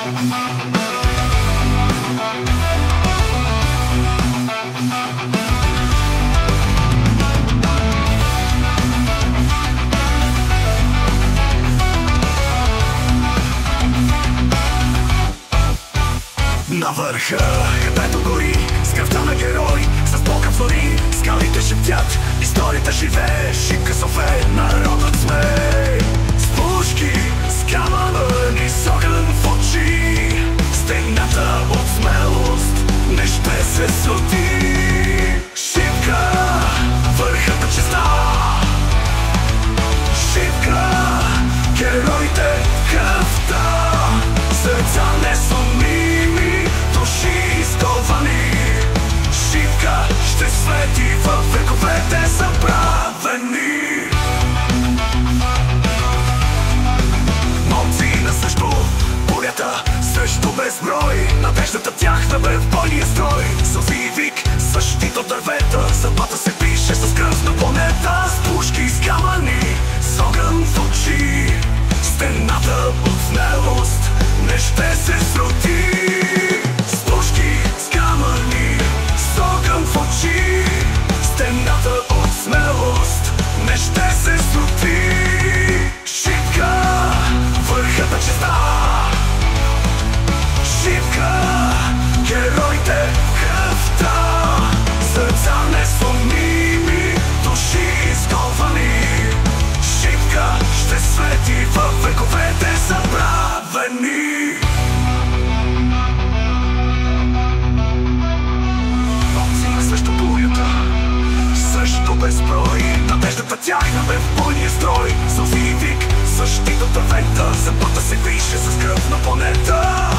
На върха, където гори, с кръвта на герой, с Бога твори, скалите шептят, историята живее, шипка сове, народът сме. С пушки, с камъни, с огън в очи, стената от смелост не ще се срути. Шипка, върхът на честа, шипка, героите кръвта, сърца несумими, души изковани. Шипка ще свети във вековете забравени. Момци на също полята, също безброй, надеждата тяхна бе в бойния строй. Сълзи и вик, същите дървета, съдбата се пише с кръв на планета. С пушки, с камъни, с огън в очи, стената от смелост не ще се срути. С пушки, с камъни, с огън в очи, стената от смелост не ще се срути. Шипка, върхът на честа, шипка, героите кръвта, сърца несумими, души изковани. Шипка ще свети във вековете забравени. Момци на също бурята, също безброй, надеждата тяхна бе в бойния строй. Сълзи и вик, същите дървета, съдбата се пише с кръв на планета.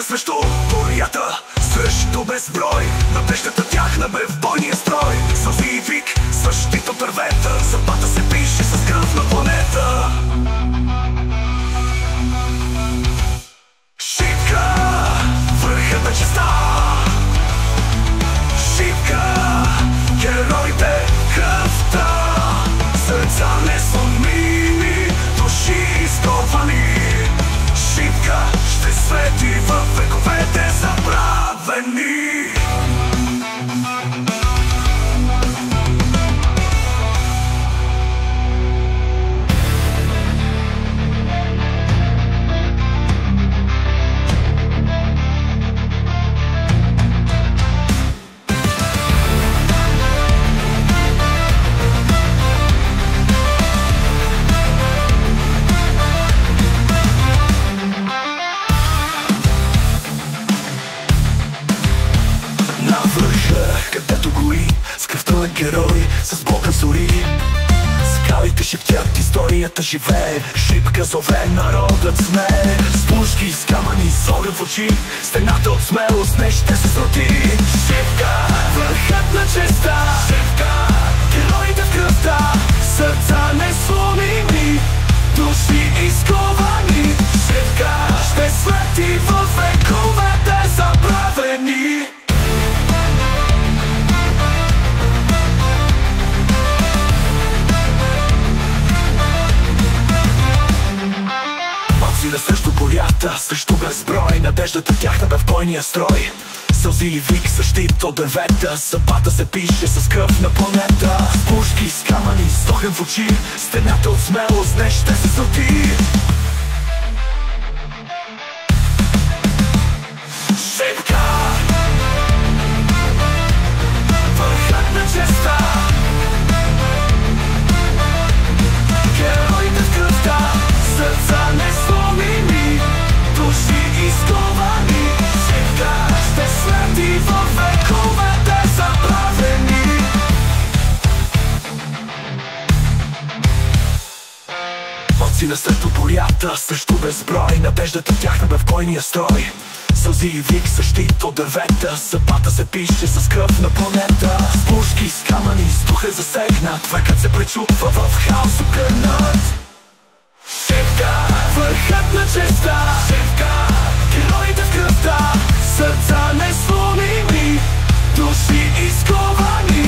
Срещу бурята, срещу безброй, надеждата тяхна бе в бойния строй. Сълзи и вик, същите дървета, съдбата се пише с кръв на планета. Шипка, върхът на честа, шипка, героите кръвта, сърца несумими, души изковани. Шипка ще свети във вековете забравени. Герой с Бога зори, скалите шептят, историята живее. Шипка зове, народът сме. С пушки, с камъни, с огън в очи, стената от смелост не ще се срути. Шипка, върхът на честа, шипка, героите в кръвта, сърца несумими, души изковани. Шипка ще свети във вековете забравени. Срещу бурята, срещу безброй, надеждата тяхна бе в бойния строй. Сълзи и вик, защита от дървета, съдбата се пише с кръв на планета. С пушки, с камъни, с огън в очи, стената от смелост не ще се срути. Шипка, върхът на честа, героите в кръвта, сърца несумими, души изковани. Шипка ще свети във вековете забравени. Истина сред оборята, срещу безброй. Надеждата тяхна бе в бойния строй. Сълзи и вик, защит от дървета. Съдбата се пише с кръв на планета. С пушки, с камъни, с дух е засегнат. Векът се пречупва в хаос огърнат. Шивка, върхът на честа. Шивка, героите в кръвта. Сърца несломими, души изковани.